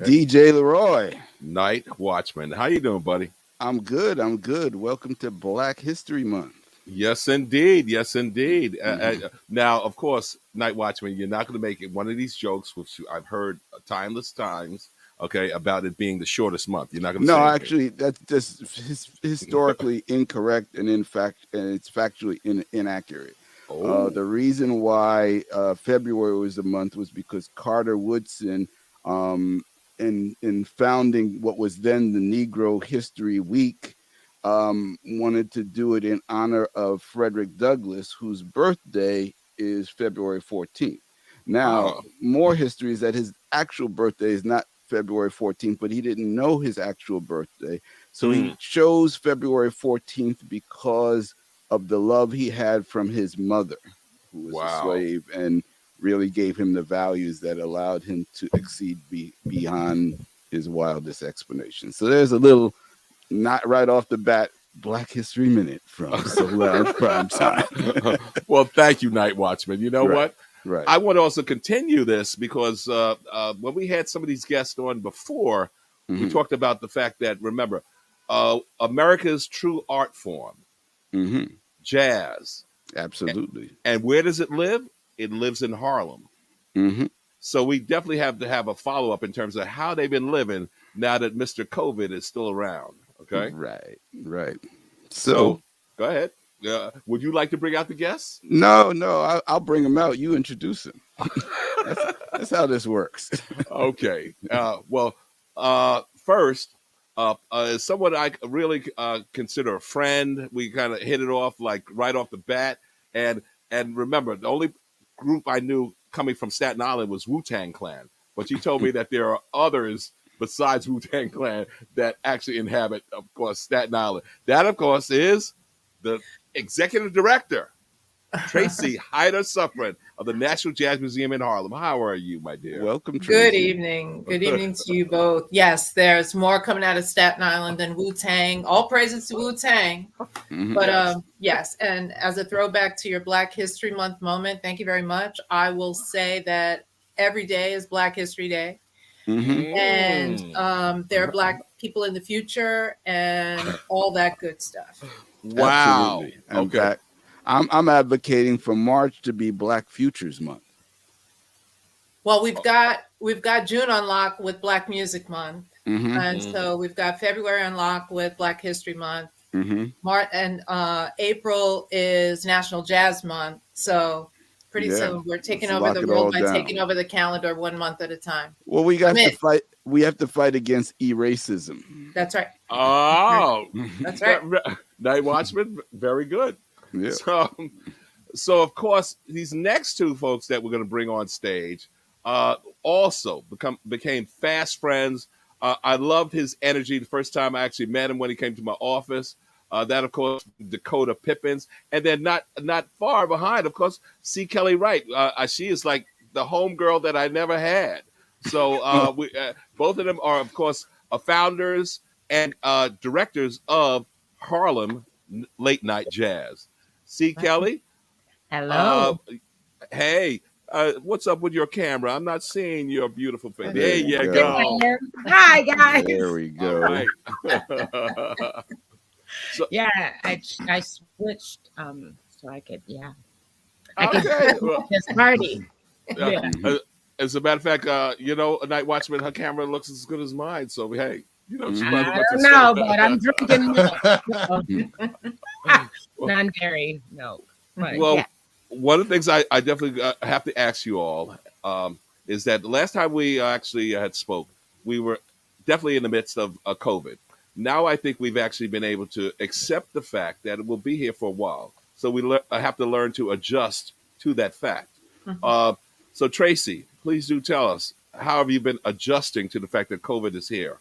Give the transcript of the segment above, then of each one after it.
DJ LeRoy. NightWatchman. How you doing, buddy? I'm good. Welcome to Black History Month. Yes, indeed. Yes, indeed. Now, of course, NightWatchman, you're not going to make it one of these jokes, which I've heard timeless times, okay, about it being the shortest month. You're not going to say No, anything. actually, that's just historically incorrect, and it's factually inaccurate. Oh. The reason why February was the month was because Carter Woodson, in founding what was then the Negro History Week, wanted to do it in honor of Frederick Douglass, whose birthday is February 14th. Now, more history is that his actual birthday is not February 14th, but he didn't know his actual birthday. So he chose February 14th because of the love he had from his mother, who was a slave, and really gave him the values that allowed him to exceed beyond his wildest explanation. So there's a little, not right off the bat, Black History Minute from Soul Lounge Primetime. Well, thank you, NightWatchman. You know what? Right. I want to also continue this because when we had some of these guests on before, we talked about the fact that, remember, America's true art form, jazz. Absolutely. And where does it live? It lives in Harlem. So we definitely have to have a follow-up in terms of how they've been living now that Mr. COVID is still around. Okay? Right. So go ahead. Would you like to bring out the guests? No, I'll bring them out. You introduce them. That's how this works. Okay. First, is someone I really consider a friend. We kind of hit it off like right off the bat. And remember, the only group I knew coming from Staten Island was Wu-Tang Clan. But you told me that there are others besides Wu-Tang Clan that actually inhabit, of course, Staten Island. That, of course, is the executive director, Tracy Hyter-Suffern of the National Jazz Museum in Harlem. How are you, my dear? Welcome, Tracy. Good evening. Good evening to you both. Yes, there's more coming out of Staten Island than Wu-Tang. All praises to Wu-Tang. But yes, and as a throwback to your Black History Month moment, thank you very much. I will say that every day is Black History Day. And there are Black people in the future and all that good stuff. Wow. Absolutely. In fact, I'm advocating for March to be Black Futures Month. Well, we've got June on lock with Black Music Month, and so we've got February on lock with Black History Month. March and April is National Jazz Month. So pretty soon we're taking over the world by taking over the calendar 1 month at a time. Well, we got to fight. We have to fight against eracism. That's right. Oh, that's right. NightWatchman, very good. Yeah. So of course, these next two folks that we're going to bring on stage also became fast friends. I loved his energy the first time I actually met him when he came to my office. That, of course, Dakota Pippins. And then not far behind, of course, C. Kelly Wright. She is like the homegirl that I never had. So we both of them are, of course, founders and directors of Harlem Late Night Jazz. C. Kelly. Hello. Hey, what's up with your camera? I'm not seeing your beautiful face. There you go. Hi, guys. There we go. All right. So, yeah, I switched so I could okay. this party. Yeah. As a matter of fact, NightWatchman, her camera looks as good as mine. So hey, she's I don't know, but I'm drinking non-dairy milk. But, one of the things I definitely have to ask you all is that the last time we actually had spoke, we were definitely in the midst of COVID. Now I think we've actually been able to accept the fact that it will be here for a while. So we have to learn to adjust to that fact. So Tracy, please do tell us, how have you been adjusting to the fact that COVID is here?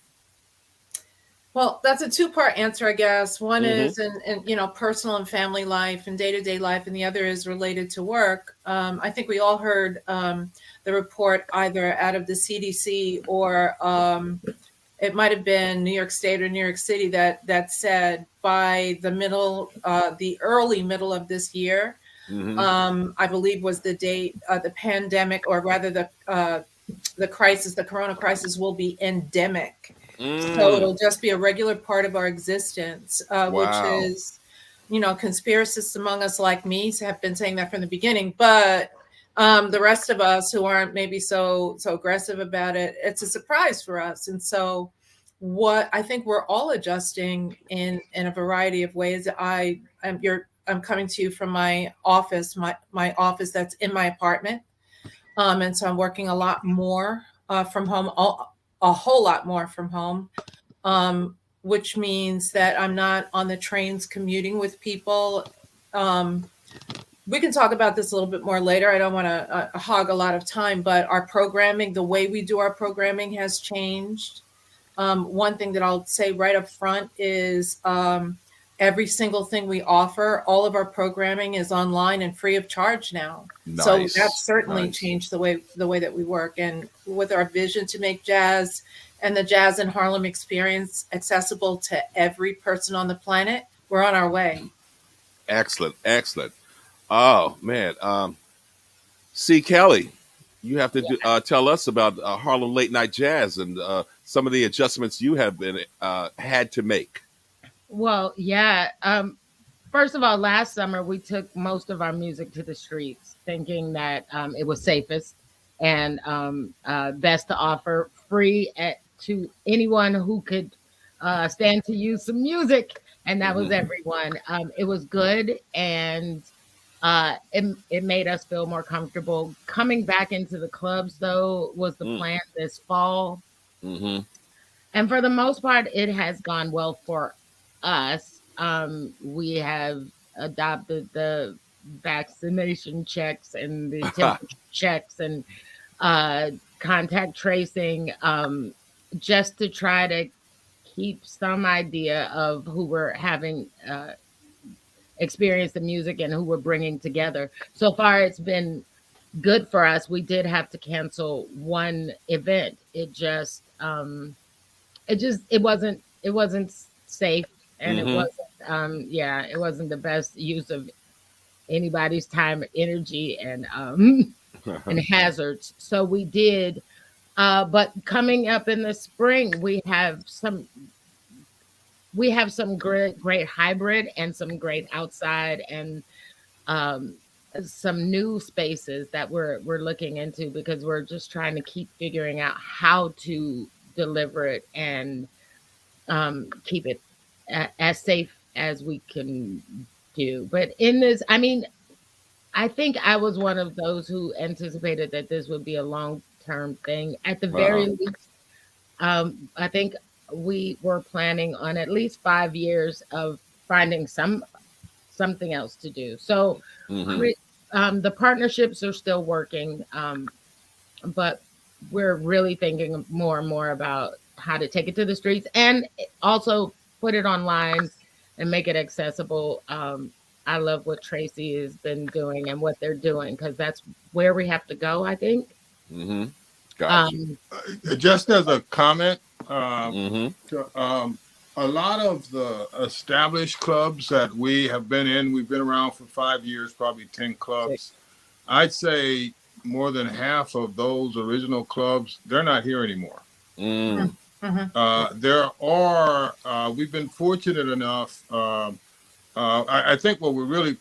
Well, that's a two-part answer, I guess. One is in personal and family life and day-to-day life, and the other is related to work. I think we all heard the report either out of the CDC or it might have been New York State or New York City that said by the early middle of this year, I believe was the date the pandemic, or rather the the crisis, the corona crisis, will be endemic. So Mm. it'll just be a regular part of our existence, which Wow. is, conspiracists among us like me have been saying that from the beginning. But the rest of us who aren't maybe so aggressive about it, it's a surprise for us. And so, what I think we're all adjusting in a variety of ways. I'm coming to you from my office, my office that's in my apartment. And so I'm working a lot more from home, a whole lot more from home, which means that I'm not on the trains commuting with people. We can talk about this a little bit more later. I don't want to hog a lot of time, but our programming, the way we do our programming has changed. One thing that I'll say right up front is every single thing we offer, all of our programming is online and free of charge now. So Nice. that's certainly Nice. changed the way that we work. And with our vision to make jazz and the Jazz in Harlem experience accessible to every person on the planet, we're on our way. Excellent. Excellent. Oh man. C. Kelly, you have to tell us about Harlem Late Night Jazz and some of the adjustments you have been had to make. Well, yeah. First of all, last summer we took most of our music to the streets, thinking that it was safest and best to offer free to anyone who could stand to use some music, and that was everyone. It was good, and it made us feel more comfortable. Coming back into the clubs, though, was the plan this fall. Mm-hmm. And for the most part, it has gone well for us. We have adopted the vaccination checks and the temperature checks and contact tracing, just to try to keep some idea of who we're having experience the music and who we're bringing together. So far, it's been good for us. We did have to cancel one event. It wasn't safe, and it wasn't the best use of anybody's time, energy, and and hazards. So we did, but coming up in the spring, we have some great hybrid and some great outside, and um, some new spaces that we're looking into, because we're just trying to keep figuring out how to deliver it and keep it as safe as we can do. But in this, I mean, I think I was one of those who anticipated that this would be a long-term thing. At the very least, I think we were planning on at least 5 years of finding something else to do. So the partnerships are still working, but we're really thinking more and more about how to take it to the streets and also put it online and make it accessible. I love what Tracy has been doing and what they're doing, because that's where we have to go, I think. Mm-hmm. Gotcha. Just as a comment, Mm-hmm. a lot of the established clubs that we have been in, we've been around for 5 years, probably 10 clubs. I'd say more than half of those original clubs, they're not here anymore. Mm. We've been fortunate enough. I think what we're really,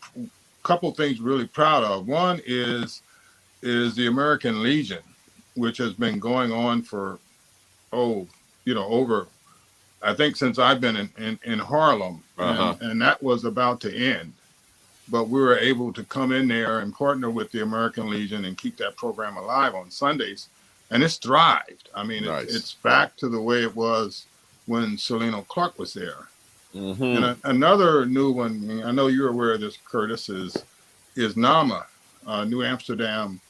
couple things we're really proud of. One is the American Legion, which has been going on for, over, I think since I've been in Harlem, and that was about to end. But we were able to come in there and partner with the American Legion and keep that program alive on Sundays. And it's thrived. I mean, it's back to the way it was when Selena Clark was there. Mm-hmm. And another new one, I know you're aware of this, Curtis, is NAMA, New Amsterdam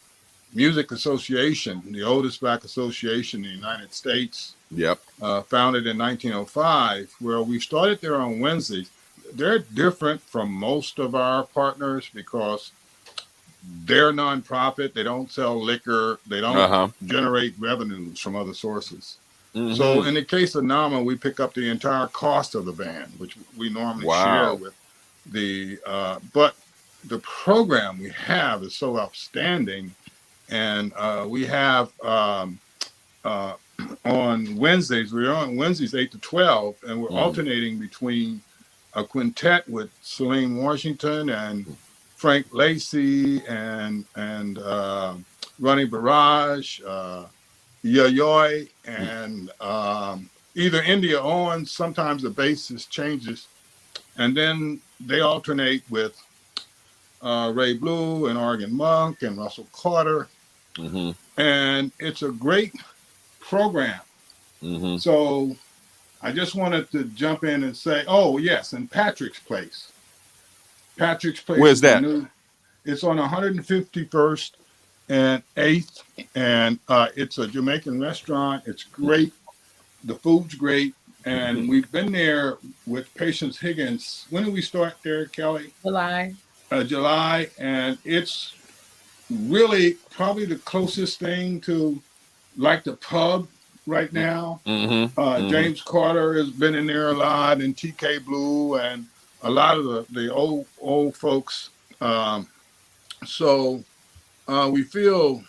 Music Association, the oldest black association in the United States. Yep. Founded in 1905, where we started there on Wednesdays. They're different from most of our partners because they're nonprofit. They don't sell liquor. They don't generate revenues from other sources. Mm-hmm. So in the case of NAMA, we pick up the entire cost of the band, which we normally share with the, but the program we have is so outstanding And we have on Wednesdays, we're on Wednesdays 8 to 12, and we're alternating between a quintet with Celine Washington and Frank Lacey and Ronnie Barrage, Yoyoy, and either India Owens. Sometimes the bassist changes, and then they alternate with Ray Blue and Oregon Monk and Russell Carter, and it's a great program. So I just wanted to jump in and say, oh yes, and Patrick's Place. Patrick's Place. Where's that? It's on 151st and 8th, and it's a Jamaican restaurant. It's great. The food's great, and we've been there with Patience Higgins. When did we start there, Kelly? July, and it's really probably the closest thing to like the pub right now. James Carter has been in there a lot, and TK Blue, and a lot of the old folks. So we feel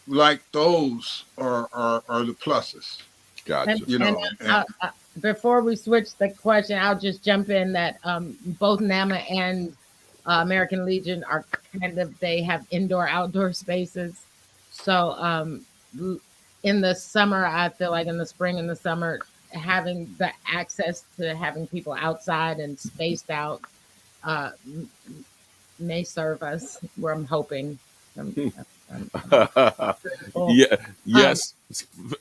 like those are the pluses. Gotcha. Before we switch the question, I'll just jump in that both NAMA and American Legion are they have indoor-outdoor spaces. So in the summer, I feel like in the spring and the summer, having the access to having people outside and spaced out may serve us, where I'm hoping. Yes.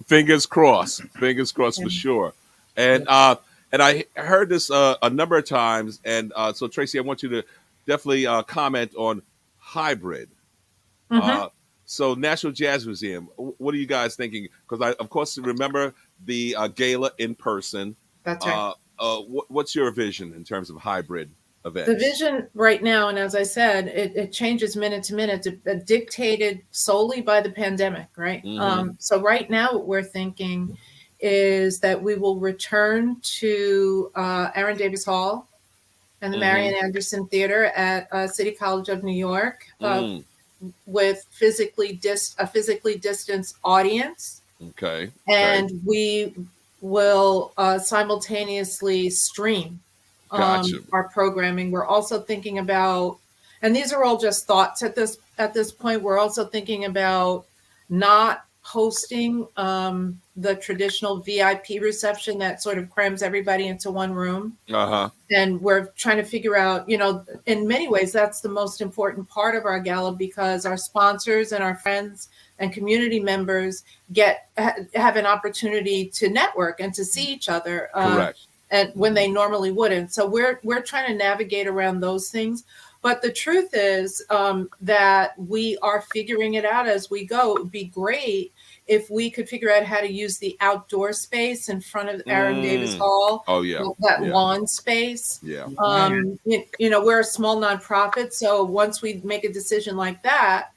Fingers crossed for sure. And I heard this a number of times. And so Tracy, I want you to definitely comment on hybrid. So National Jazz Museum, what are you guys thinking? Because I, of course, remember the gala in person. That's right. What's your vision in terms of hybrid events? The vision right now, and as I said, it changes minute to minute, dictated solely by the pandemic, right? So right now what we're thinking is that we will return to Aaron Davis Hall and the Marian Anderson Theater at City College of New York with a physically distanced audience. Okay. And we will simultaneously stream our programming. We're also thinking about, and these are all just thoughts at this point, we're also thinking about not hosting the traditional VIP reception that sort of crams everybody into one room. And we're trying to figure out, in many ways, that's the most important part of our gala, because our sponsors and our friends and community members have an opportunity to network and to see each other. Correct. And when they normally wouldn't. So we're trying to navigate around those things. But the truth is that we are figuring it out as we go. It would be great if we could figure out how to use the outdoor space in front of Aaron Davis Hall. Oh, yeah. That lawn space. Yeah. We're a small nonprofit. So once we make a decision like that,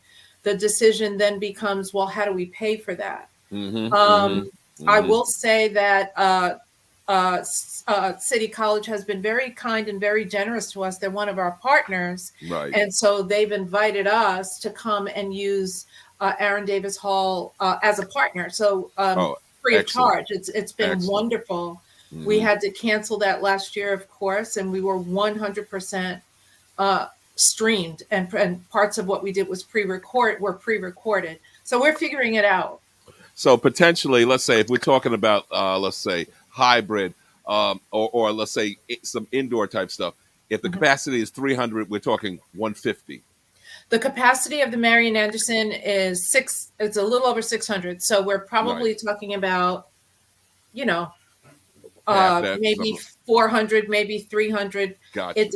the decision then becomes, well, how do we pay for that? I will say that City College has been very kind and very generous to us. They're one of our partners. Right. And so they've invited us to come and use Aaron Davis Hall as a partner. So free of charge. It's been wonderful. We had to cancel that last year, of course, and we were 100% streamed. And parts of what we did was pre-recorded. So we're figuring it out. So potentially, let's say if we're talking about, let's say, hybrid, or let's say some indoor type stuff. If the capacity is 300, we're talking 150. The capacity of the Marian Anderson is it's a little over 600. So we're probably talking about, maybe 400, maybe 300. Gotcha. It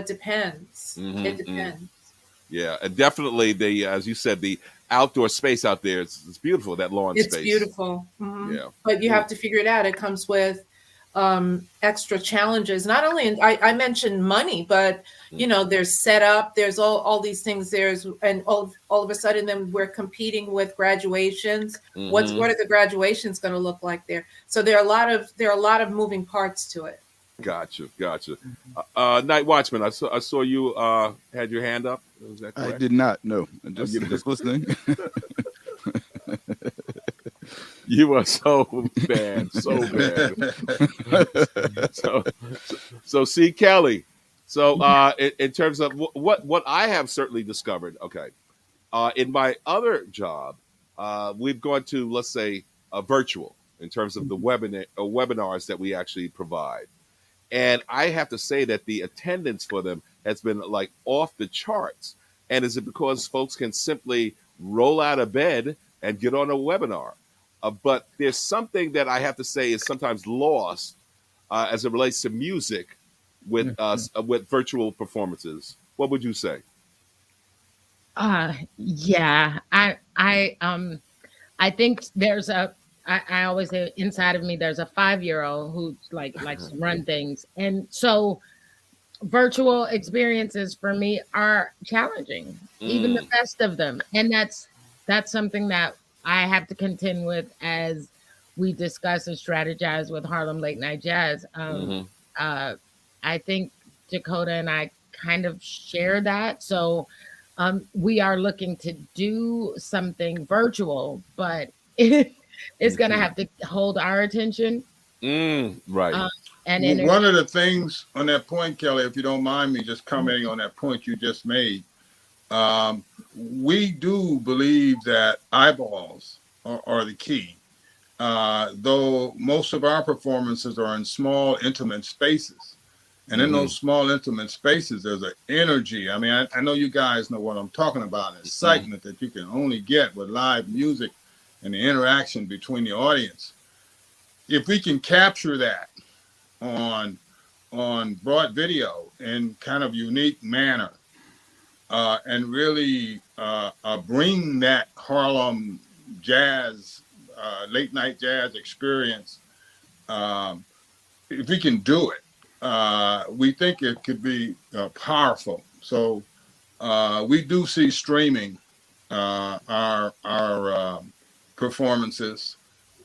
depends. It depends. Yeah, and definitely as you said, the outdoor space out there, it's beautiful, that lawn space. It's beautiful. Yeah. But you have to figure it out. It comes with extra challenges. Not only, I mentioned money, but there's setup, there's all these things. And all of a sudden then we're competing with graduations. What are the graduations going to look like there? So there are a lot of moving parts to it. Gotcha. Night Watchman, I saw you had your hand up. Is that correct? I did not. No, just listening. You are so bad. So C. Kelly. So in terms of what I have certainly discovered, okay, in my other job, we've gone to, let's say, virtual in terms of the webinars that we actually provide. And I have to say that the attendance for them has been like off the charts. And is it because folks can simply roll out of bed and get on a webinar? But there's something that I have to say is sometimes lost as it relates to music with virtual performances. What would you say? Yeah, I think there's I always say inside of me there's a 5-year-old who likes to run things, and so virtual experiences for me are challenging, even the best of them, and that's something that I have to contend with as we discuss and strategize with Harlem Late Night Jazz. I think Dakota and I kind of share that, so we are looking to do something virtual, but it's going to have to hold our attention. Right. And one of the things on that point, Kelly, if you don't mind me just commenting on that point you just made, we do believe that eyeballs are the key. Though most of our performances are in small, intimate spaces. And in those small, intimate spaces, there's an energy. I mean, I know you guys know what I'm talking about, an excitement that you can only get with live music and the interaction between the audience. If we can capture that on broad video in kind of unique manner, and really bring that Harlem jazz, late night jazz experience, if we can do it, we think it could be powerful. So we do see streaming our performances,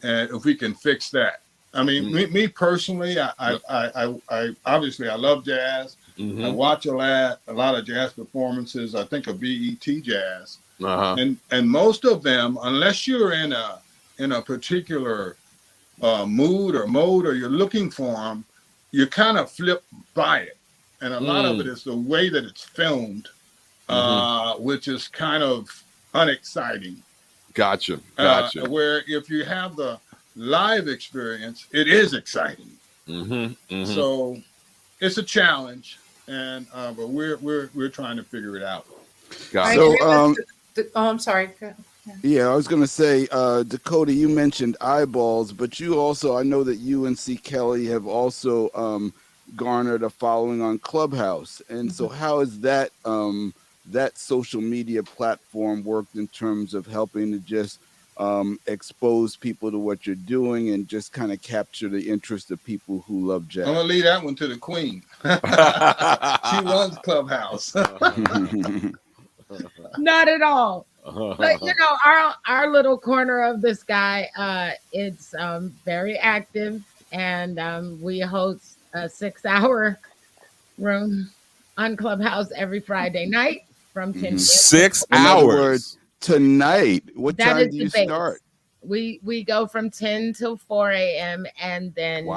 and if we can fix that. I mean, me personally, I obviously I love jazz. I watch a lot of jazz performances. I think of BET Jazz, and most of them, unless you're in a particular mood or mode, or you're looking for them, you kind of flip by it, and a lot of it is the way that it's filmed, which is kind of unexciting. Gotcha. Where if you have the live experience, it is exciting. So it's a challenge, and but we're trying to figure it out. So I'm sorry. Yeah, I was going to say, Dakota, you mentioned eyeballs, but you also, I know that you and C. Kelly have also garnered a following on Clubhouse. And so how has that that social media platform worked in terms of helping to just expose people to what you're doing and just kind of capture the interest of people who love jazz? I'm going to leave that one to the queen. She runs Clubhouse. Not at all. But you know, our little corner of the sky, it's very active, and we host a 6-hour room on Clubhouse every Friday night from 10 p.m. 6 In other hours words, tonight. What That time is do the you base. start? We go from 10 till 4 a.m. and then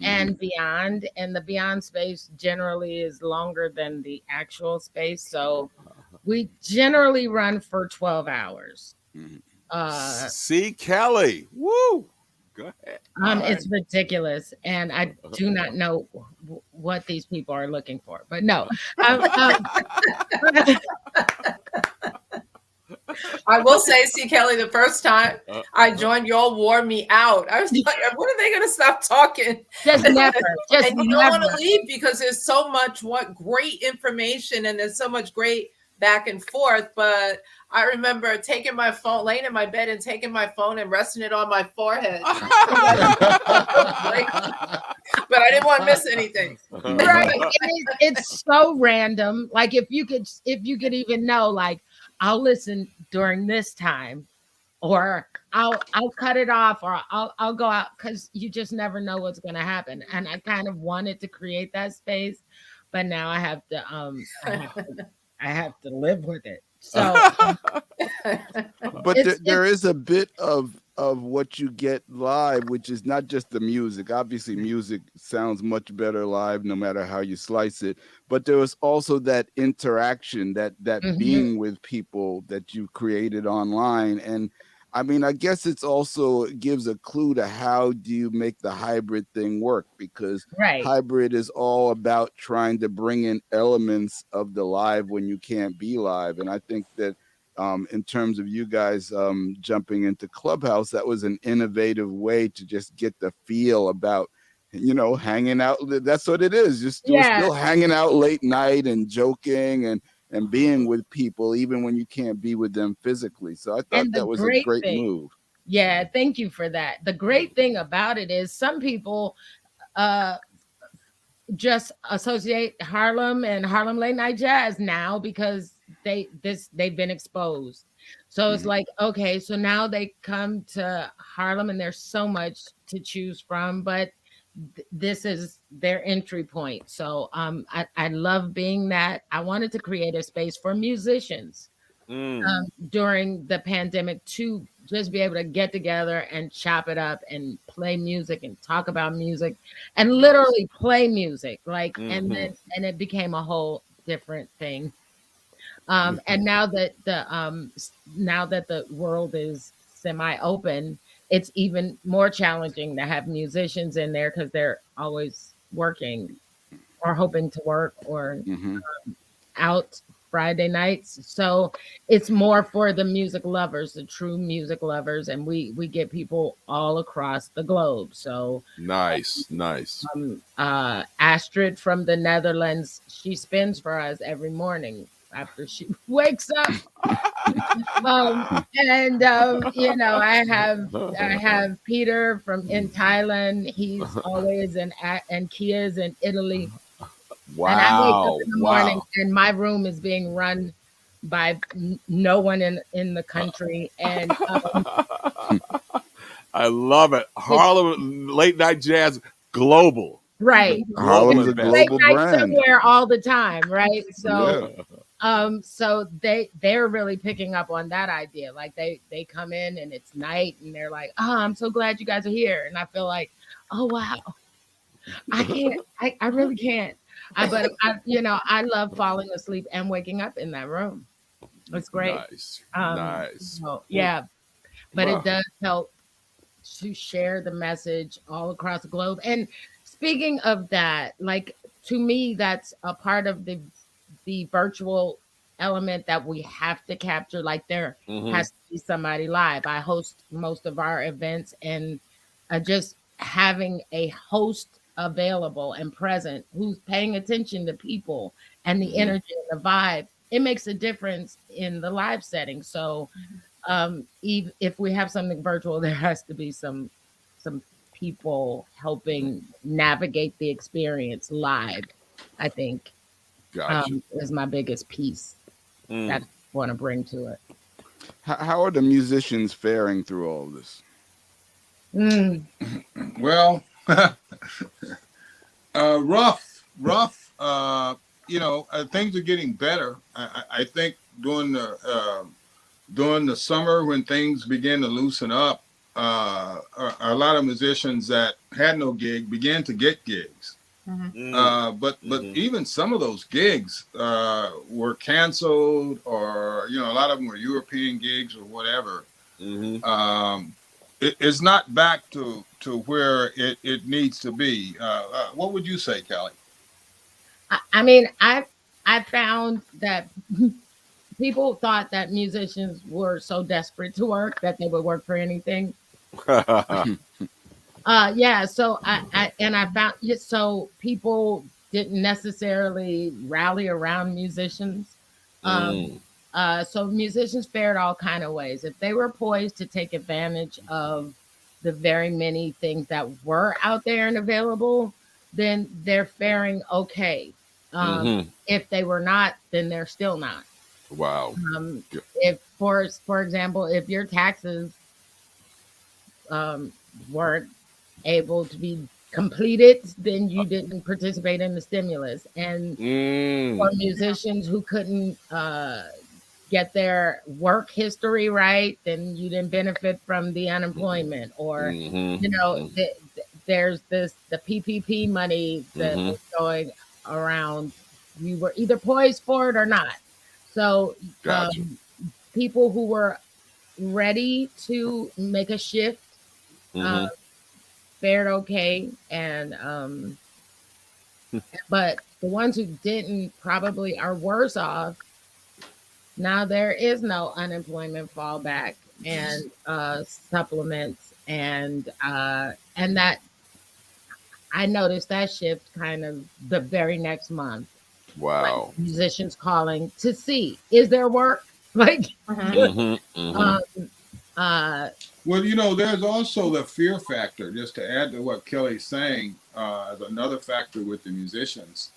and beyond. And the beyond space generally is longer than the actual space. So we generally run for 12 hours. C. Kelly. Woo! Go ahead. It's ridiculous. And I do not know what these people are looking for. But no. I will say, C. Kelly, the first time I joined, y'all wore me out. I was like, when are they going to stop talking? Just never. Just and you don't want to leave because there's so much great information and there's so much great back and forth. But I remember taking my phone, laying in my bed and taking my phone and resting it on my forehead. But I didn't want to miss anything. Right. It's so random. Like if you could even know, like, I'll listen during this time or I'll cut it off, or I'll go out, because you just never know what's going to happen. And I kind of wanted to create that space, but now I have to I have to live with it. So But there is a bit of what you get live, which is not just the music. Obviously, music sounds much better live, no matter how you slice it. But there was also that interaction, that being with people that you created online. And I mean, I guess it's also gives a clue to how do you make the hybrid thing work, because right. hybrid is all about trying to bring in elements of the live when you can't be live. And I think that in terms of you guys jumping into Clubhouse, that was an innovative way to just get the feel about, hanging out. That's what it is. You're still hanging out late night and joking and being with people, even when you can't be with them physically. So I thought that was a great move. Yeah, thank you for that. The great thing about it is some people just associate Harlem and Harlem late night jazz now because they've been exposed. So it's like, okay, so now they come to Harlem and there's so much to choose from, but this is their entry point. So I love being that. I wanted to create a space for musicians during the pandemic to just be able to get together and chop it up and play music and talk about music and literally play music, and it became a whole different thing. And now that the world is semi-open, it's even more challenging to have musicians in there because they're always working or hoping to work or out Friday nights. So it's more for the music lovers, the true music lovers, and we get people all across the globe. So nice. Astrid from the Netherlands, she spins for us every morning after she wakes up. I have Peter in Thailand. He's always and Kia's in Italy. Wow. And I wake up in the morning and my room is being run by no one in the country. And I love it. Harlem late night jazz global. Right. Harlem's a global brand. Somewhere all the time, right? So so they're really picking up on that idea. Like they come in and it's night and they're like, "Oh, I'm so glad you guys are here." And I feel like, "Oh wow. I really can't." But I love falling asleep and waking up in that room. It's great. Nice. So, yeah, but it does help to share the message all across the globe. And speaking of that, like to me, that's a part of the virtual element that we have to capture. Like there has to be somebody live. I host most of our events, and just having a host available and present who's paying attention to people and the energy and the vibe, it makes a difference in the live setting. So if we have something virtual, there has to be some people helping navigate the experience live, I think. Gotcha. Is my biggest piece that I want to bring to it. How are the musicians faring through all of this? Well, rough. Things are getting better. I think during the summer when things began to loosen up, a lot of musicians that had no gig began to get gigs. But even some of those gigs were canceled, or a lot of them were European gigs or whatever. It's not back to where it needs to be. What would you say, Kelly? I mean, I found that people thought that musicians were so desperate to work that they would work for anything. So I found so people didn't necessarily rally around musicians. So musicians fared all kind of ways. If they were poised to take advantage of the very many things that were out there and available, then they're faring okay. If they were not, then they're still not. Wow. If, for example, if your taxes weren't able to be completed, then you didn't participate in the stimulus. And for musicians who couldn't get their work history right, then you didn't benefit from the unemployment. Or, there's the PPP money that was going around. You were either poised for it or not. So Gotcha. people who were ready to make a shift fared okay, and but the ones who didn't probably are worse off. Now there is no unemployment fallback and supplements, and that I noticed that shift kind of the very next month. Wow. Like musicians calling to see, is there work? Like, well, there's also the fear factor, just to add to what Kelly's saying, as another factor with the musicians,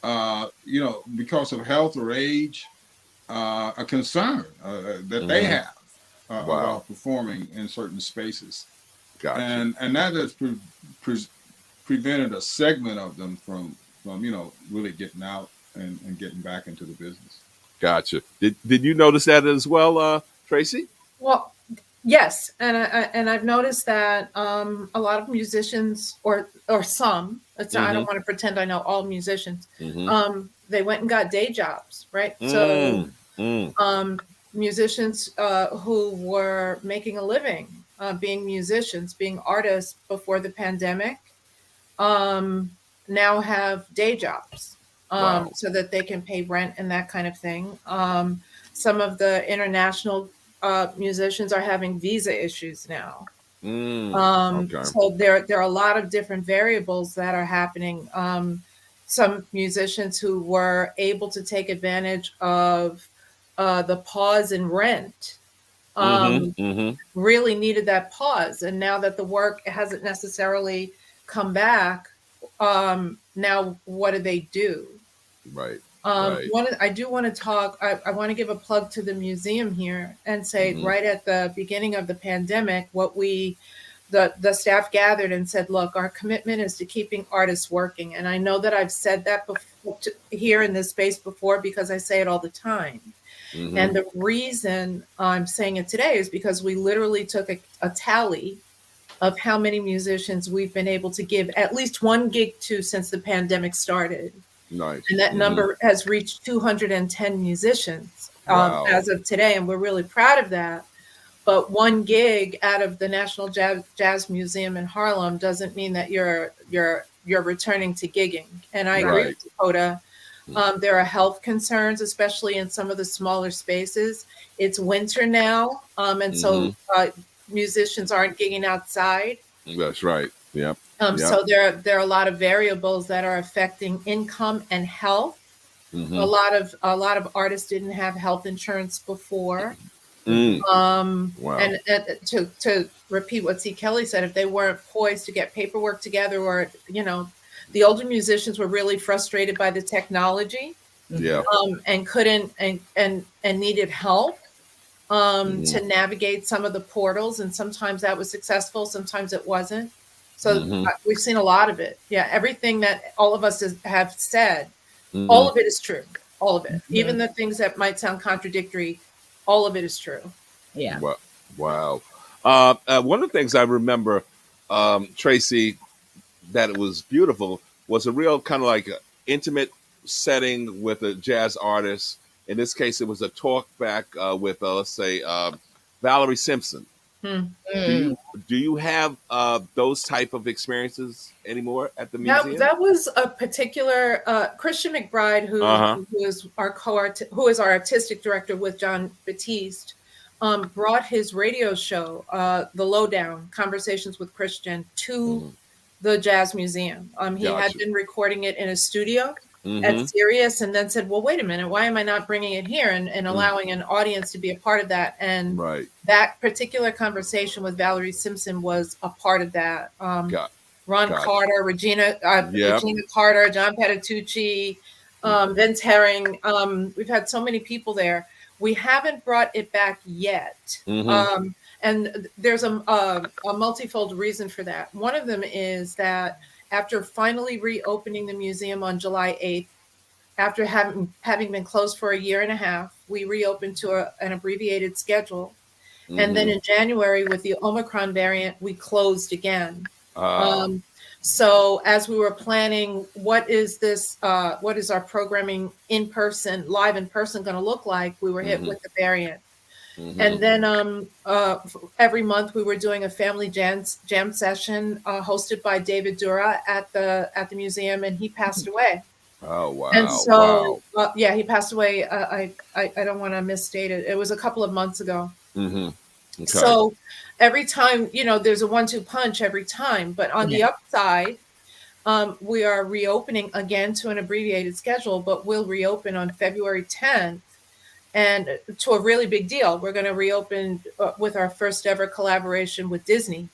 because of health or age, a concern that they have about performing in certain spaces. Gotcha. And that has prevented a segment of them from really getting out and getting back into the business. Gotcha. Did you notice that as well, Tracy? Well, yes, and I've noticed that a lot of musicians, or some, I don't want to pretend I know all musicians. They went and got day jobs, right? So musicians who were making a living being musicians, being artists before the pandemic, now have day jobs. So that they can pay rent and that kind of thing. Some of the international musicians are having visa issues now. So there are a lot of different variables that are happening. Some musicians who were able to take advantage of the pause in rent really needed that pause. And now that the work hasn't necessarily come back, now what do? Right. I do want to talk. I want to give a plug to the museum here and say right at the beginning of the pandemic, the staff gathered and said, look, our commitment is to keeping artists working. And I know that I've said that before, here in this space before, because I say it all the time. And the reason I'm saying it today is because we literally took a tally of how many musicians we've been able to give at least one gig to since the pandemic started. Nice. And that number has reached 210 musicians as of today. And we're really proud of that. But one gig out of the National Jazz Museum in Harlem doesn't mean that you're returning to gigging. And I agree with Dakota. There are health concerns, especially in some of the smaller spaces. It's winter now. And so musicians aren't gigging outside. That's right. Yep. So there are a lot of variables that are affecting income and health. A lot of artists didn't have health insurance before. And to repeat what C. Kelly said, if they weren't poised to get paperwork together, or the older musicians were really frustrated by the technology, and couldn't and needed help to navigate some of the portals, and sometimes that was successful, sometimes it wasn't. So we've seen a lot of it. Yeah, everything that all of us have said, all of it is true. All of it, even the things that might sound contradictory, all of it is true. Yeah. Wow. One of the things I remember, Tracy, that it was beautiful was a real kind of like a intimate setting with a jazz artist. In this case, it was a talk back with, let's say, Valerie Simpson. Do you have those type of experiences anymore at the museum? That was a particular Christian McBride, who is our artistic director with John Batiste, brought his radio show, The Lowdown, Conversations with Christian, to the Jazz Museum. He had been recording it in a studio at Sirius, and then said, well, wait a minute, why am I not bringing it here and allowing an audience to be a part of that? And that particular conversation with Valerie Simpson was a part of that. Ron Carter, Regina Carter, John Patitucci, Vince Herring. We've had so many people there. We haven't brought it back yet. And there's a multifold reason for that. One of them is that after finally reopening the museum on July 8th, after having been closed for a year and a half, we reopened to an abbreviated schedule. And then in January, with the Omicron variant, we closed again. So as we were planning, what is our programming live in person going to look like? We were hit with the variant. And then every month we were doing a family jam session hosted by David Dura at the museum, and he passed away. Oh, wow. And so, yeah, he passed away. I don't want to misstate it. It was a couple of months ago. Okay. So every time, there's a 1-2 punch every time. But on the upside, we are reopening again to an abbreviated schedule, but we'll reopen on February 10th. And to a really big deal. We're going to reopen with our first ever collaboration with Disney.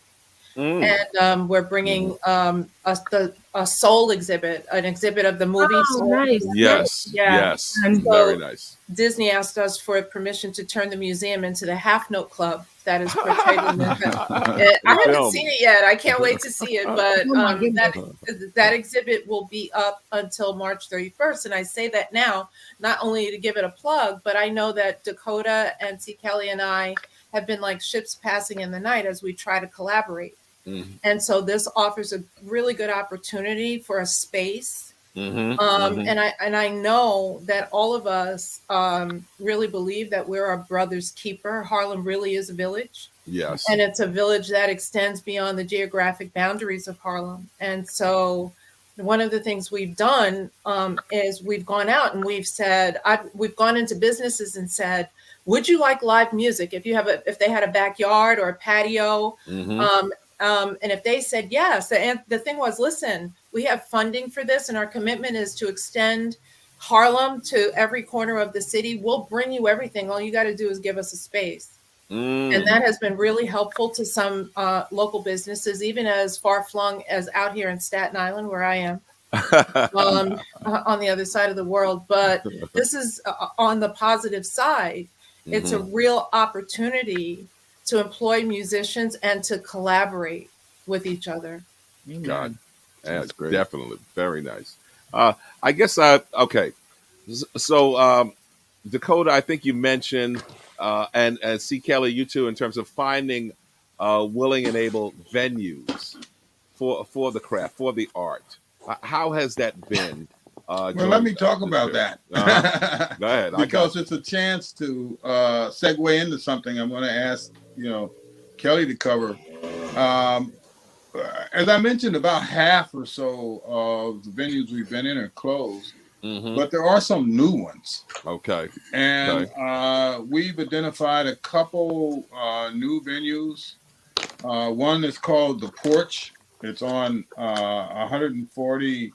And we're bringing a Soul exhibit, an exhibit of the movie Soul. Nice. Yes. And so very nice. Disney asked us for permission to turn the museum into the Half Note Club that is portrayed in the film. I haven't seen it yet. I can't wait to see it. But that exhibit will be up until March 31st. And I say that now, not only to give it a plug, but I know that Dakota and C. Kelly and I have been like ships passing in the night as we try to collaborate. And so this offers a really good opportunity for a space. And I know that all of us really believe that we're our brother's keeper. Harlem really is a village. Yes. And it's a village that extends beyond the geographic boundaries of Harlem. And so one of the things we've done is we've gone out and we've said, we've gone into businesses and said, would you like live music? If they had a backyard or a patio, and if they said yes, the thing was, listen, we have funding for this, and our commitment is to extend Harlem to every corner of the city. We'll bring you everything. All you got to do is give us a space. And that has been really helpful to some local businesses, even as far flung as out here in Staten Island, where I am. On the other side of the world. But this is on the positive side. It's a real opportunity to employ musicians and to collaborate with each other. God, that's great. Definitely very nice. I guess okay. So Dakota, I think you mentioned, and C. Kelly, you too, in terms of finding willing and able venues for the craft, for the art. How has that been? Well, let me talk about that. Go ahead. Because it's a chance to segue into something I'm going to ask, Kelly to cover. As I mentioned, about half or so of the venues we've been in are closed, but there are some new ones. Okay. And we've identified a couple new venues. One is called The Porch. It's on 147th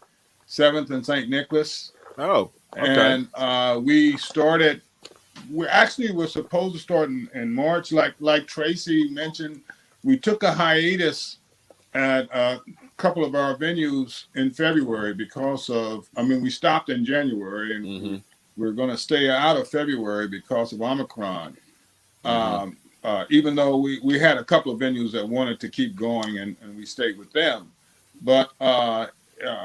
and St. Nicholas. Oh, okay. And we started. We're supposed to start in March, like Tracy mentioned. We took a hiatus at a couple of our venues in February because we stopped in January and we're going to stay out of February because of Omicron. Even though we had a couple of venues that wanted to keep going and we stayed with them. But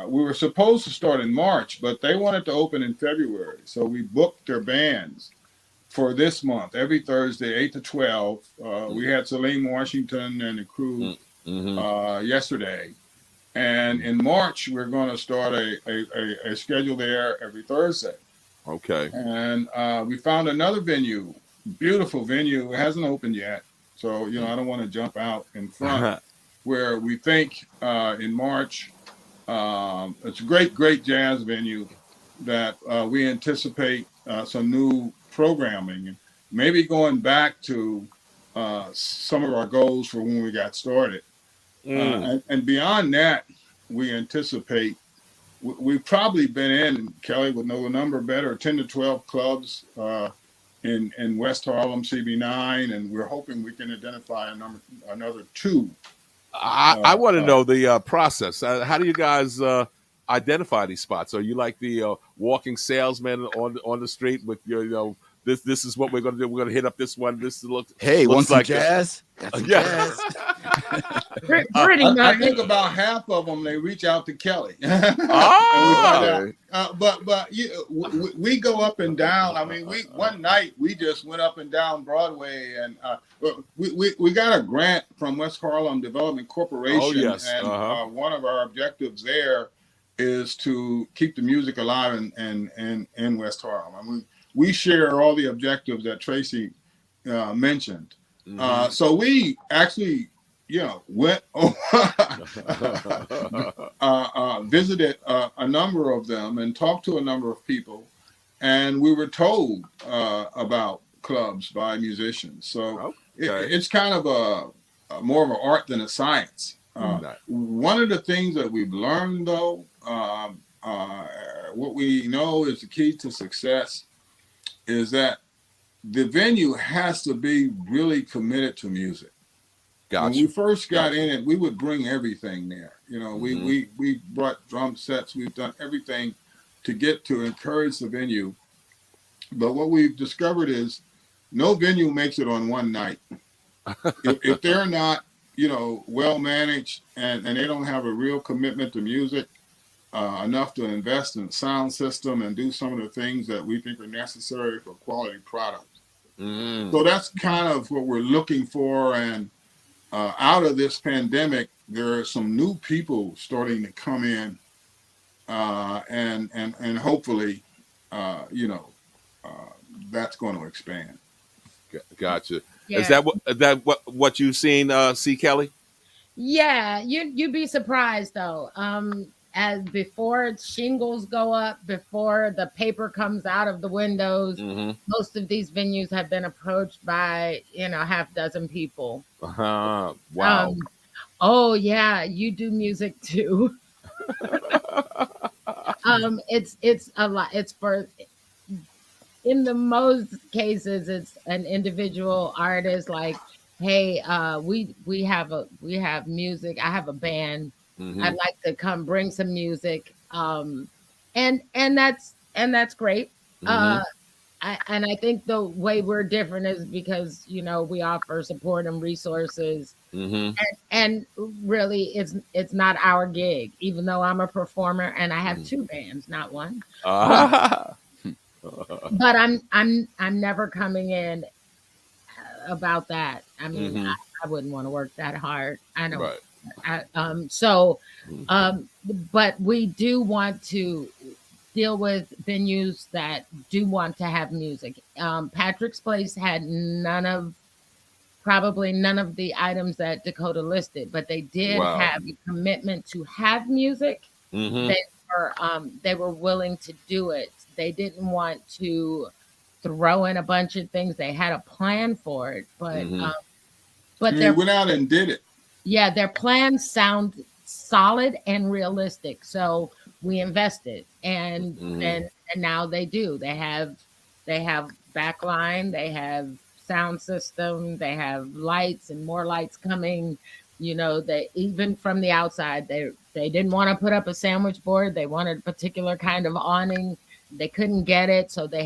we were supposed to start in March, but they wanted to open in February. So we booked their bands for this month, every Thursday, 8 to 12. We had Saline Washington and the crew yesterday. And in March, we're going to start a schedule there every Thursday. Okay. And we found another venue, beautiful venue. It hasn't opened yet. So, I don't want to jump out in front, where we think in March, it's a great jazz venue that we anticipate some new programming, maybe going back to some of our goals for when we got started. And beyond that, we anticipate, we've probably been in, Kelly would know the number better, 10 to 12 clubs in West Harlem, CB9, and we're hoping we can identify another 2. I want to know the process. How do you guys identify these spots? Are you like the walking salesman on the street with your this is what we're gonna do. We're gonna hit up this one. This looks Want some like jazz? Got some yeah. jazz. Pretty I much. think about half of them, they reach out to Kelly. Oh, But we go up and down. I mean, one night we just went up and down Broadway, and we got a grant from West Harlem Development Corporation. Oh, yes. And one of our objectives there is to keep the music alive in West Harlem. I mean, we share all the objectives that Tracy mentioned. Mhm. So we actually, went visited a number of them and talked to a number of people, and we were told about clubs by musicians. So it's kind of a more of an art than a science. One of the things that we've learned, though, what we know is the key to success is that the venue has to be really committed to music. Gotcha. When we first got in it, we would bring everything there. We brought drum sets. We've done everything to encourage the venue. But what we've discovered is no venue makes it on one night. if they're not, well managed and they don't have a real commitment to music, enough to invest in the sound system and do some of the things that we think are necessary for quality products. So that's kind of what we're looking for. And out of this pandemic, there are some new people starting to come in, and hopefully, that's going to expand. Gotcha. Yeah. Is that what you've seen, C. Kelly? Yeah, you'd be surprised though. As before shingles go up, before the paper comes out of the windows, most of these venues have been approached by half dozen people. Wow. Oh yeah, you do music too. It's a lot. It's for, in the most cases, it's an individual artist. Like, hey, we have music. I have a band. I'd like to come bring some music. And that's great. I think the way we're different is because we offer support and resources. And really it's not our gig, even though I'm a performer and I have two bands, not one. But I'm never coming in about that. I mean, I wouldn't want to work that hard. I don't. Right. But we do want to deal with venues that do want to have music. Patrick's Place had probably none of the items that Dakota listed, but they did have a commitment to have music. They were willing to do it. They didn't want to throw in a bunch of things. They had a plan for it, but they went out and did it. Yeah, their plans sound solid and realistic. So we invested, and now they do. They have backline, they have sound system, they have lights and more lights coming. They even from the outside, they didn't want to put up a sandwich board. They wanted a particular kind of awning. They couldn't get it, so they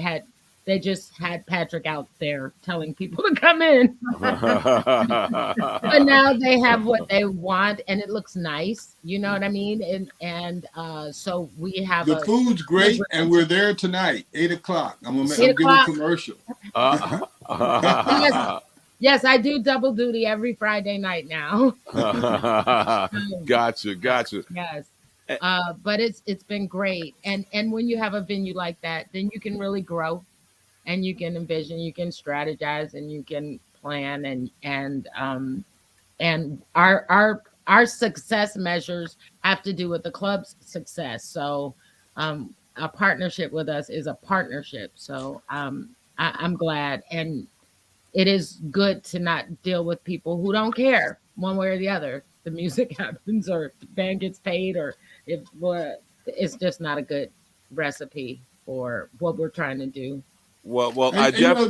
just had Patrick out there telling people to come in. But now they have what they want, and it looks nice. You know what I mean? And so we have the food's great, and we're there tonight, 8:00. I'm giving a commercial. Yes, I do double duty every Friday night now. Gotcha. Yes. But it's been great. And when you have a venue like that, then you can really grow. And you can envision, you can strategize, and you can plan, and our success measures have to do with the club's success. So a partnership with us is a partnership. So I'm glad, and it is good to not deal with people who don't care one way or the other. The music happens, or the band gets paid, or it's just not a good recipe for what we're trying to do. Well,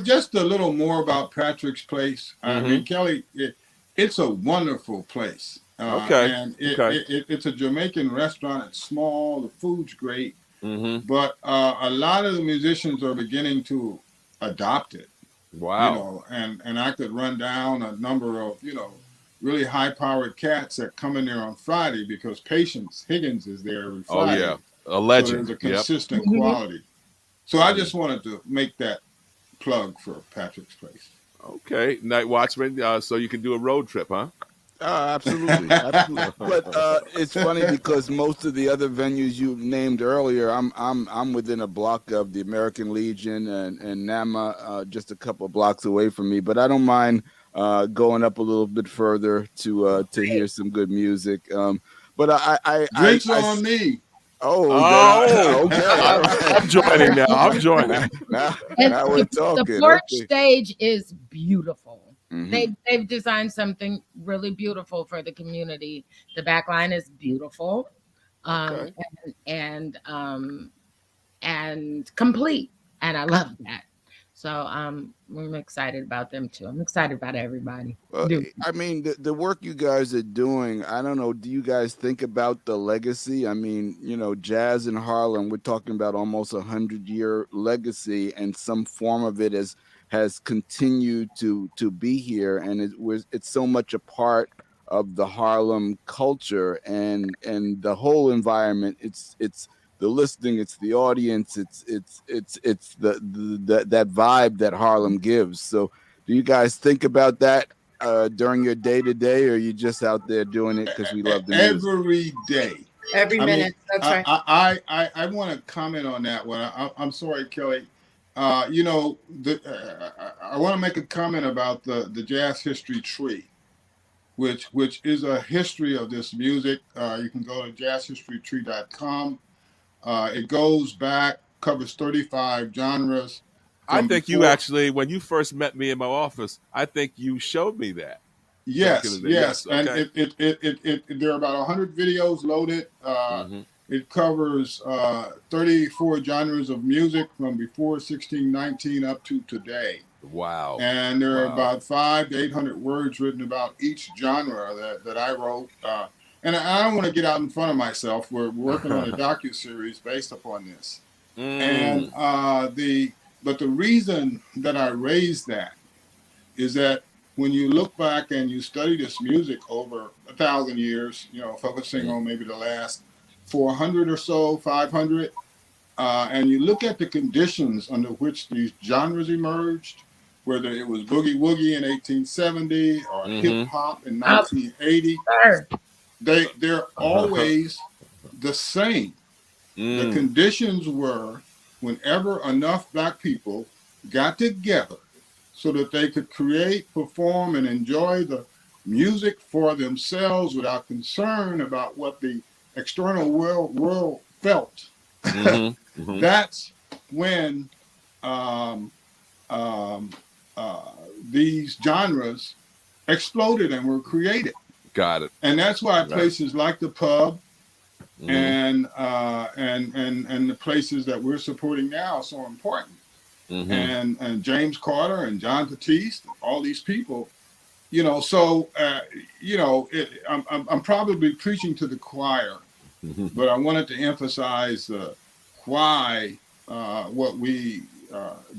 just a little more about Patrick's Place. I mean, Kelly, it's a wonderful place. And it's a Jamaican restaurant. It's small. The food's great. But a lot of the musicians are beginning to adopted. Wow. And I could run down a number of, really high-powered cats that come in there on Friday because Patience Higgins is there every Oh Friday. yeah, a So legend. there's a Yep. consistent quality. So I just wanted to make that plug for Patrick's Place. Okay, Night Watchman. So you can do a road trip, huh? Absolutely, absolutely. But it's funny because most of the other venues you named earlier, I'm within a block of the American Legion and NAMA, just a couple of blocks away from me. But I don't mind going up a little bit further to hear some good music. But Drinks on me. Oh, okay. All right. I'm joining now. I'm joining. Now And we're talking. the porch Okay. stage is beautiful. Mhm. They've designed something really beautiful for the community. The back line is beautiful, Okay. and complete, and I love that. So I'm excited about them too. I'm excited about everybody. I mean, the work you guys are doing, I don't know, do you guys think about the legacy? I mean, jazz in Harlem, we're talking about almost 100-year legacy, and some form of it has continued to be here, and it's so much a part of the Harlem culture and the whole environment. It's the listening, it's the audience, it's that vibe that Harlem gives. So do you guys think about that during your day-to-day, or are you just out there doing it because we love the music? Every day. Every minute. That's right. I want to comment on that one. I'm sorry, Kelly. I want to make a comment about the Jazz History Tree, which is a history of this music. You can go to jazzhistorytree.com. It goes back, covers 35 genres. I think you actually, when you first met me in my office, I think you showed me that. Yes. And Okay. there are about 100 videos loaded. It covers 34 genres of music from before 1619 up to today. Wow. And there are about 500 to 800 words written about each genre that I wrote. And I don't want to get out in front of myself. We're working on a docuseries based upon this. And but the reason that I raised that is that when you look back and you study this music over 1,000 years, focusing on maybe the last 400 or so, 500, and you look at the conditions under which these genres emerged, whether it was boogie woogie in 1870 or hip hop in 1980, they're always the same. The conditions were whenever enough Black people got together so that they could create, perform, and enjoy the music for themselves without concern about what the external world felt. That's when these genres exploded and were created. Got it. And that's why places like the pub and the places that we're supporting now are so important. And James Carter and John Batiste, all these people, so I'm probably preaching to the choir, but I wanted to emphasize why what we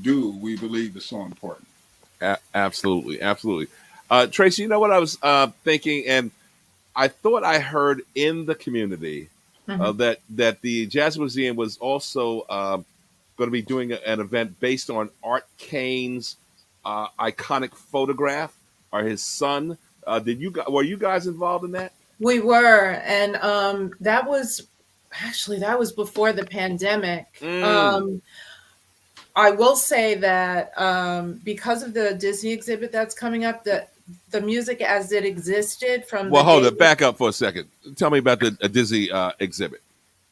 do, we believe is so important. Absolutely. Tracy, you know what I was thinking, and I thought I heard in the community that the Jazz Museum was also going to be doing an event based on Art Kane's iconic photograph, or his son. Were you guys involved in that? We were, and that was before the pandemic. I will say that because of the Disney exhibit that's coming up, the music as it existed from hold it, back up for a second. Tell me about the Disney exhibit.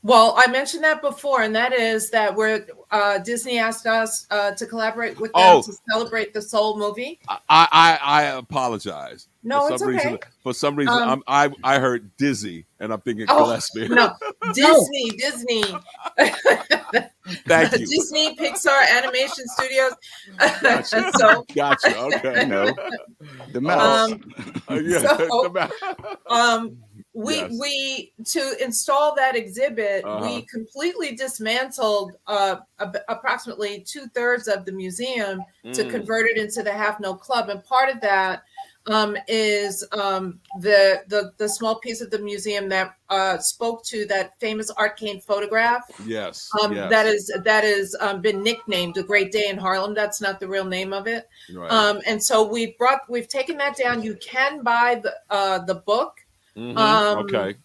Well, I mentioned that before, and that is that Disney asked us to collaborate with them to celebrate the Soul movie. I apologize. No, it's okay. For some reason, I heard Dizzy, and I'm thinking Gillespie. No, Disney. Thank you. Disney, Pixar, Animation Studios. Gotcha. Okay. The mouse. The mouse. Yes. we to install that exhibit, Uh-huh. we completely dismantled approximately 2/3 of the museum to convert it into the Half No Club, and part of that is the small piece of the museum that spoke to that famous Arcane photograph. Yes. That is been nicknamed "A Great Day in Harlem." That's not the real name of it. Right. And so we've taken that down. You can buy the book. Okay.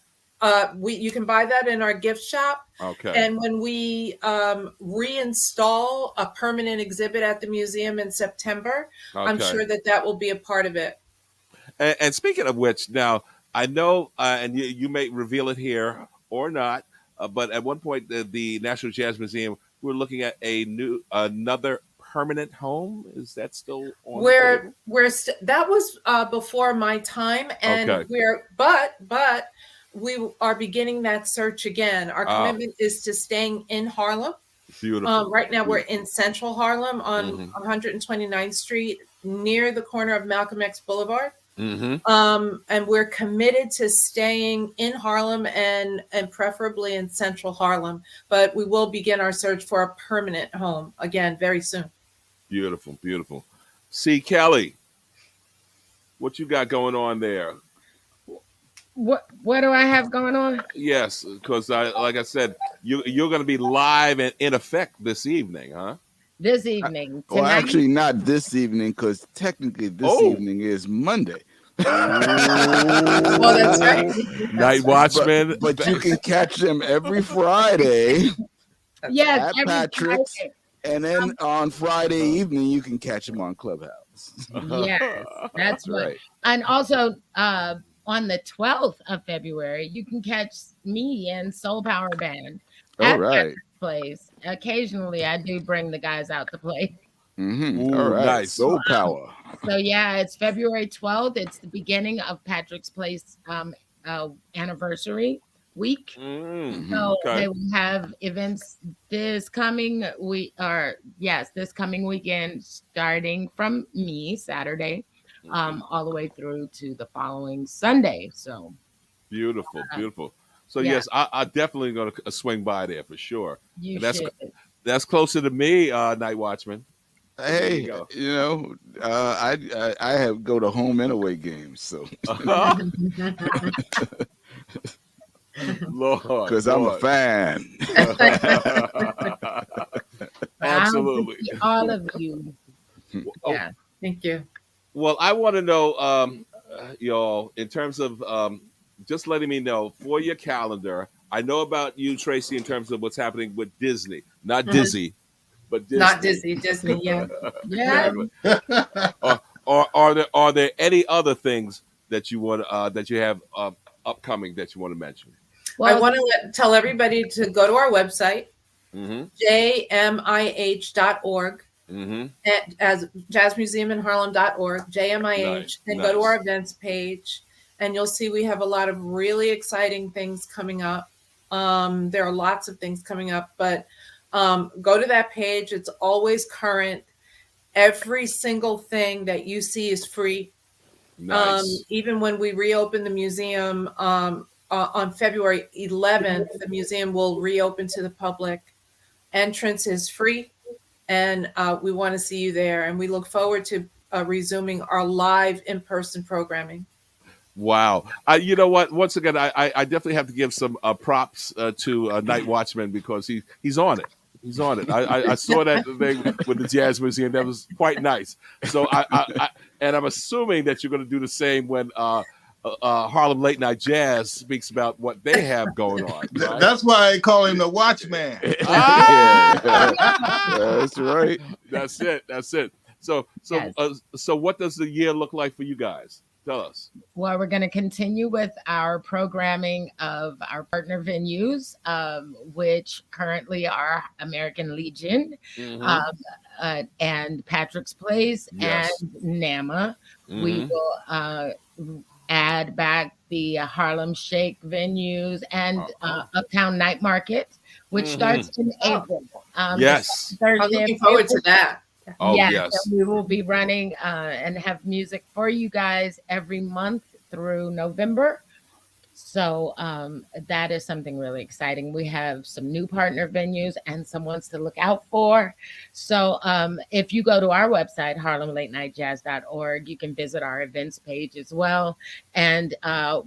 You can buy that in our gift shop. Okay. And when we reinstall a permanent exhibit at the museum in September, I'm Okay. sure that will be a part of it. And speaking of which, now I know, and you may reveal it here or not, but at one point the National Jazz Museum, we were looking at another permanent home. Is that still on the table? That was before my time, and Okay. but we are beginning that search again. Our commitment is to staying in Harlem. Beautiful. Right now we're in Central Harlem on 129th Street, near the corner of Malcolm X Boulevard. And we're committed to staying in Harlem and preferably in Central Harlem, but we will begin our search for a permanent home again very soon. Beautiful, beautiful. C. Kelly, what you got going on there? What do I have going on? Yes, because like I said, you're going to be live and in effect this evening, huh? This evening. Well, Tonight? actually, not this evening, because technically this evening is Monday. Oh, that's right. NightWatchman. But you can catch them every Friday Yes, at Patrick's. Friday. And then on Friday evening, you can catch them on Clubhouse. Yes, that's what. right. And also on the 12th of February, you can catch me and Soul Power Band at Patrick's Place. Occasionally, I do bring the guys out to play. Ooh, all right. Nice. Soul Power. So yeah, it's February 12th. It's the beginning of Patrick's Place anniversary week. So they will have events this coming weekend, starting from Saturday, all the way through to the following Sunday. So beautiful. So yes, I definitely going to swing by there for sure. You and should. That's closer to me, NightWatchman. Hey, I have go to home and away games, so Lord, because I'm a fan. Absolutely, all of you. Yeah, thank you. Well, I want to know, y'all, in terms of just letting me know for your calendar. I know about you, Tracy, in terms of what's happening with Disney, not Dizzy. But Disney. Not Disney, yeah. Yeah. Are there any other things that you want that you have upcoming that you want to mention? Well, I want to tell everybody to go to our website, jmih.org, as jazzmuseuminharlem.org, JMIH, and go to our events page, and you'll see we have a lot of really exciting things coming up. There are lots of things coming up, but go to that page. It's always current. Every single thing that you see is free. Nice. Even when we reopen the museum on February 11th, the museum will reopen to the public. Entrance is free, and we want to see you there. And we look forward to resuming our live in-person programming. Wow. You know what? Once again, I definitely have to give some props to NightWatchman because he's on it. He's on it. I saw that thing with the Jazz Museum. That was quite nice. So and I'm assuming that you're going to do the same when Harlem Late Night Jazz speaks about what they have going on. Right? That's why I call him the Watchman. That's right. That's it. So what does the year look like for you guys? Tell us. Well, we're going to continue with our programming of our partner venues, which currently are American Legion and Patrick's Place and NAMA. We will add back the Harlem Shake venues and Uptown Night Market, which starts in April. Yes. I'm looking forward to that. Oh, yes. We will be running and have music for you guys every month through November. So that is something really exciting. We have some new partner venues and some ones to look out for. So if you go to our website, harlemlatenightjazz.org, you can visit our events page as well. And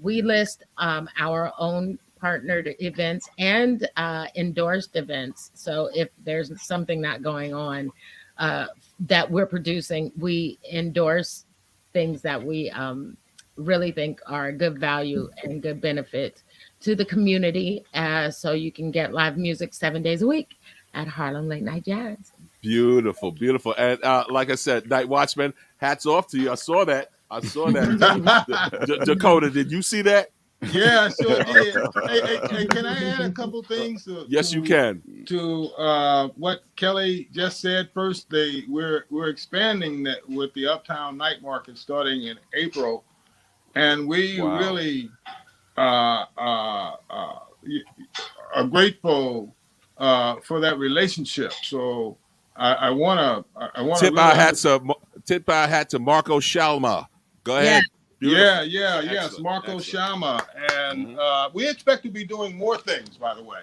we list our own partnered events and endorsed events. So if there's something not going on that we're producing, we endorse things that we really think are good value and good benefit to the community. So you can get live music 7 days a week at Harlem Late Night Jazz. Beautiful, beautiful. And like I said, NightWatchman, hats off to you. I saw that. Dakota, did you see that? Yeah, I sure did. Hey, can I add a couple things? Yes, you can. To what Kelly just said. First, we're expanding that with the Uptown Night Market starting in April, and we really are grateful for that relationship. So I want to tip our hat to Marco Shalma. Go ahead. Yeah. Yes, Marco Shalma. And we expect to be doing more things, by the way.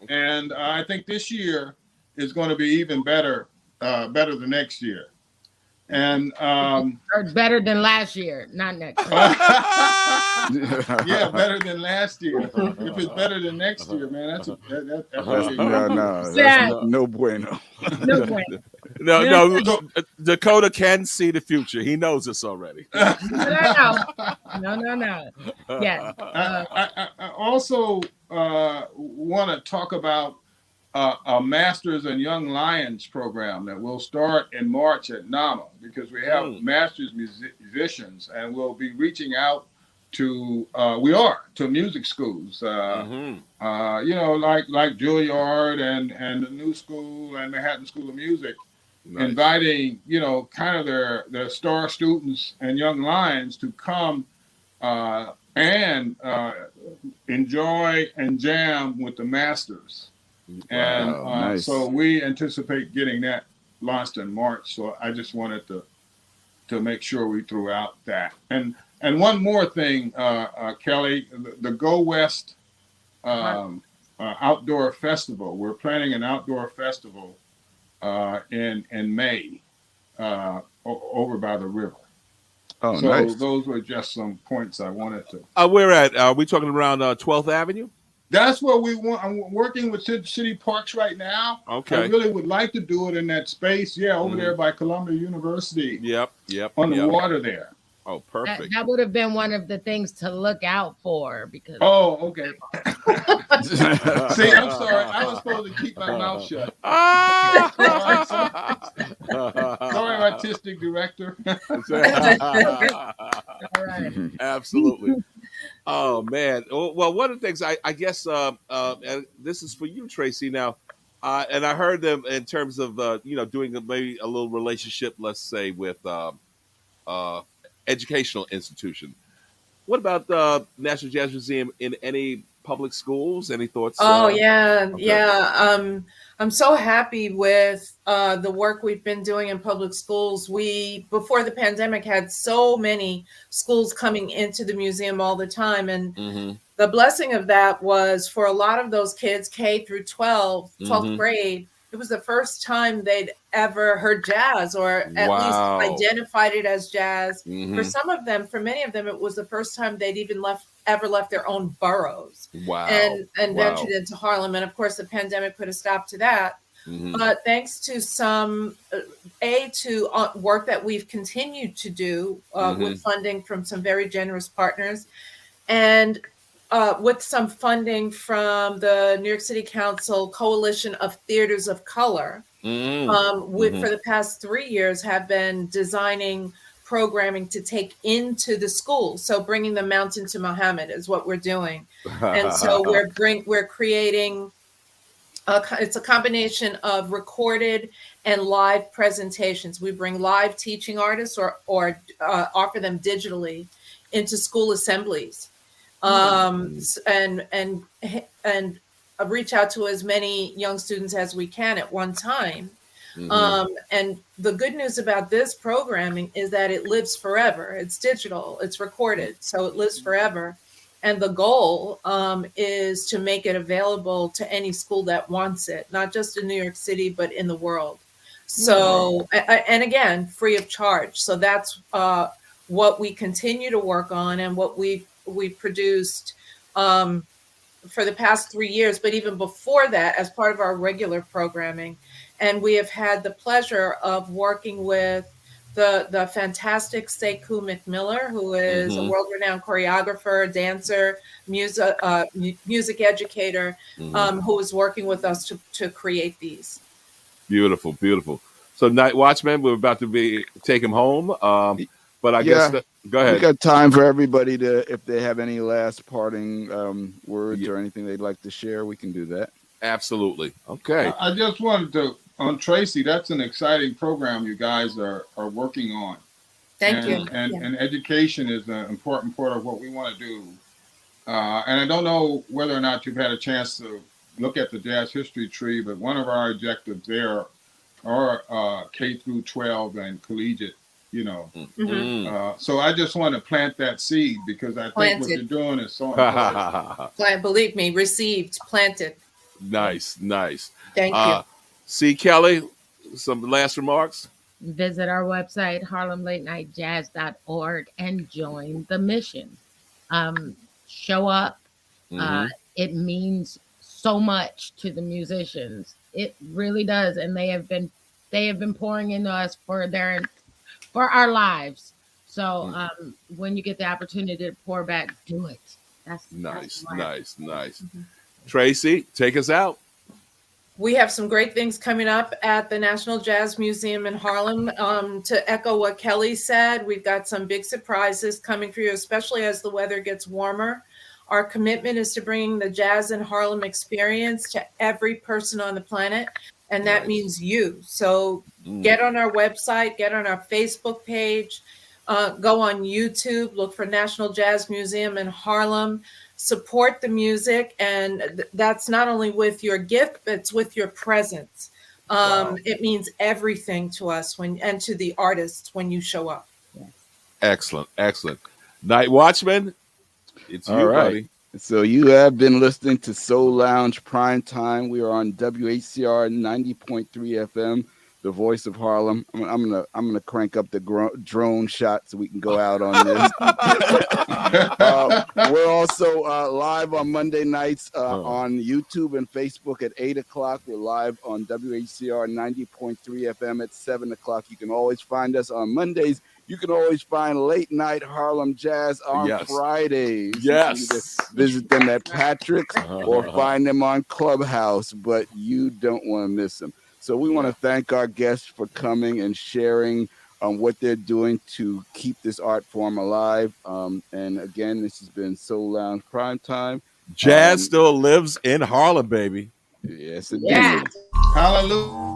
And I think this year is going to be even better than next year. And or better than last year, not next year. Yeah, better than last year. If it's better than next year, man, that's no bueno. No bueno. No, Dakota can see the future. He knows this already. No. Yeah. I also want to talk about a Masters and Young Lions program that will start in March at NAMA, because we have Masters musicians, and we'll be reaching out to music schools, like Juilliard and the New School and Manhattan School of Music, inviting kind of their star students and young lions to come and enjoy and jam with the Masters. And nice. So we anticipate getting that launched in March. So I just wanted to make sure we threw out that. And one more thing, Kelly, the Go West outdoor festival. We're planning an outdoor festival in May over by the river. Oh, so nice. Those were just some points I wanted to. Where at? Are we talking around 12th Avenue? That's where we want. I'm working with City Parks right now. Okay. I really would like to do it in that space. Yeah, over there by Columbia University. Yep. On the water there. Oh, perfect. That would have been one of the things to look out for, because. Oh, okay. See, I'm sorry. I was supposed to keep my mouth shut. Sorry, artistic director. All right. Absolutely. Oh man. Well, one of the things I guess, and this is for you, Tracy. Now, and I heard them in terms of doing maybe a little relationship, let's say, with educational institution. What about the National Jazz Museum in any public schools? Any thoughts? Yeah. I'm so happy with the work we've been doing in public schools. We, before the pandemic, had so many schools coming into the museum all the time. And the blessing of that was, for a lot of those kids, K through 12th grade, it was the first time they'd ever heard jazz, or at least identified it as jazz. For some of them, for many of them, it was the first time they'd even ever left their own boroughs and ventured into Harlem. And of course, the pandemic put a stop to that. But thanks to some work that we've continued to do with funding from some very generous partners, and with some funding from the New York City Council Coalition of Theaters of Color, for the past 3 years have been designing programming to take into the schools. So bringing the mountain to Muhammad is what we're doing. And so we're creating, it's a combination of recorded and live presentations. We bring live teaching artists or offer them digitally into school assemblies. And reach out to as many young students as we can at one time. And the good news about this programming is that it lives forever. It's digital, it's recorded, so it lives forever. And the goal is to make it available to any school that wants it, not just in New York City, but in the world. So, and again, free of charge. So that's what we continue to work on, and what we produced for the past 3 years, but even before that, as part of our regular programming. And we have had the pleasure of working with the fantastic Sekou McMiller, who is a world-renowned choreographer, dancer, music educator, who is working with us to create these. Beautiful, beautiful. So, NightWatchman, we're about to take him home. But I guess go ahead. We got time for everybody to, if they have any last parting words or anything they'd like to share, we can do that. Absolutely. Okay. I just wanted to, on Tracy, that's an exciting program you guys are working on. Thank you. And education is an important part of what we want to do. And I don't know whether or not you've had a chance to look at the Jazz History Tree, but one of our objectives there are K through 12 and collegiate, so I just want to plant that seed, because I think what you're doing is so important. Believe me, received, planted. Nice. Thank you. C. Kelly, some last remarks? Visit our website, harlemlatenightjazz.org, and join the mission. Show up. It means so much to the musicians. It really does. And they have been pouring into us for our lives. So when you get the opportunity to pour back, do it. That's nice. Tracy, take us out. We have some great things coming up at the National Jazz Museum in Harlem. To echo what Kelly said, we've got some big surprises coming for you, especially as the weather gets warmer. Our commitment is to bring the Jazz in Harlem experience to every person on the planet, and that means you. So get on our website, get on our Facebook page, go on YouTube, look for National Jazz Museum in Harlem. Support the music, and that's not only with your gift, but it's with your presence. It means everything to us and to the artists when you show up. Yes. Excellent. NightWatchman, it's you, buddy. So you have been listening to Soul Lounge Primetime. We are on WHCR 90.3 FM, the voice of Harlem. I'm gonna crank up the drone shot so we can go out on this. We're also live on Monday nights on YouTube and Facebook at 8 o'clock. We're live on WHCR 90.3 FM at 7 o'clock. You can always find us on Mondays. You can always find Late Night Harlem Jazz on Fridays. Yes. You can visit them at Patrick's or find them on Clubhouse, but you don't want to miss them. So we want to thank our guests for coming and sharing what they're doing to keep this art form alive. And again, this has been Soul Lounge Primetime. Jazz still lives in Harlem, baby. Yes, it Yeah. does. Hallelujah.